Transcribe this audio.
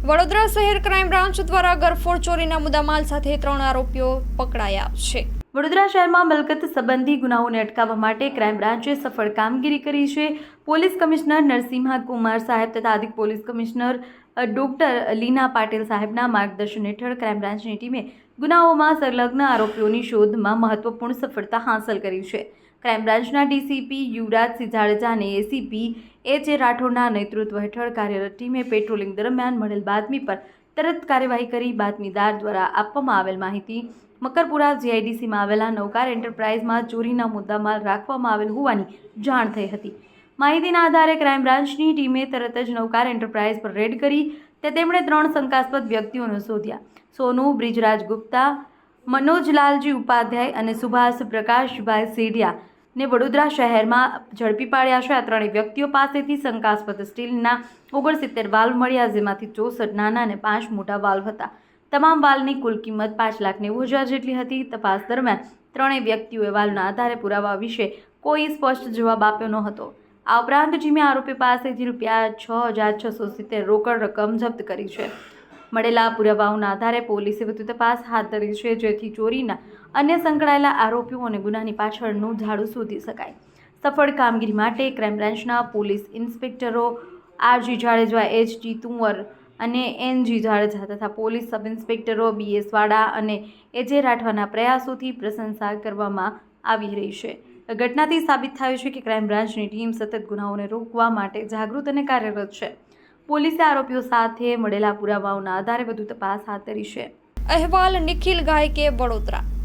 વડોદરા શહેર crime branch દ્વારા ગરફોડ ચોરીના મુદ્દામાલ સાથે 3 આરોપીઓ પકડાયા છે। વડોદરા શહેરમાં મિલકત સંબંધી ગુનાઓને અટકાવવા માટે ક્રાઇમ બ્રાન્ચે સફળ કામગીરી કરી છે। પોલીસ કમિશનર નરસિંહા કુમાર સાહેબ તથા અધિક પોલીસ કમિશનર ડોક્ટર લીના પાટીલ સાહેબના માર્ગદર્શન હેઠળ ક્રાઇમ બ્રાન્ચની ટીમે ગુનાઓમાં સંલગ્ન આરોપીઓની શોધમાં મહત્વપૂર્ણ સફળતા હાંસલ કરી છે। ક્રાઇમ બ્રાન્ચના ડીસીપી યુવરાજસિંહ જાડેજા અને એસીપી એચ એ રાઠોડના નેતૃત્વ હેઠળ કાર્યરત ટીમે પેટ્રોલિંગ દરમિયાન મળેલ બાતમી પર તરત કાર્યવાહી કરી બાતમીદાર દ્વારા આપવામાં આવેલ માહિતી મકરપુરા જીઆઈડીસીમાં આવેલા નવકાર એન્ટરપ્રાઇઝમાં ચોરીના મુદ્દામાલ રાખવામાં આવેલ હોવાની જાણ થઈ હતી। માહિતીના આધારે ક્રાઇમ બ્રાન્ચની ટીમે તરત જ નવકાર એન્ટરપ્રાઇઝ પર રેડ કરી તે તેમણે 3 શંકાસ્પદ વ્યક્તિઓને શોધ્યા। સોનુ બ્રિજરાજ ગુપ્તા, મનોજલાલજી ઉપાધ્યાય અને સુભાષ પ્રકાશભાઈ સેડિયાને વડોદરા શહેરમાં ઝડપી પાડ્યા છે। આ ત્રણેય વ્યક્તિઓ પાસેથી શંકાસ્પદ સ્ટીલના 69 વાલ્વ મળ્યા, જેમાંથી 64 નાના અને 5 મોટા વાલ્વ હતા। તમામ વાલ્વની કુલ કિંમત 5,90,000 જેટલી હતી। તપાસ દરમિયાન ત્રણેય વ્યક્તિઓએ વાલ્વના આધારે પુરાવા વિશે કોઈ સ્પષ્ટ જવાબ આપ્યો ન હતો। આ ઉપરાંત ટીમે આરોપી પાસેથી ₹6,670 રોકડ રકમ જપ્ત કરી છે। મળેલા પુરાવાઓના આધારે પોલીસે વધુ તપાસ હાથ ધરી છે, જેથી ચોરીના અન્ય સંકળાયેલા આરોપીઓ અને ગુનાની પાછળનું ઝાડુ શોધી શકાય। સફળ કામગીરી માટે ક્રાઇમ બ્રાન્ચના પોલીસ ઇન્સ્પેક્ટરો આરજી જાડેજા, એચજી તુંવર અને એનજી જાડેજા તથા પોલીસ સબ ઇન્સ્પેક્ટરો બીએસ વાડા અને એજે રાઠવાના પ્રયાસોથી પ્રશંસા કરવામાં આવી રહી છે। ઘટનાથી સાબિત થયું છે કે ક્રાઇમ બ્રાન્ચની ટીમ સતત ગુનાઓને રોકવા માટે જાગૃત અને કાર્યરત છે। પોલીસે આરોપીઓ સાથે મળેલા પુરાવાઓના આધારે વધુ તપાસ હાથ ધરી છે। અહેવાલ નિખિલ ગાયકે, વડોદરા।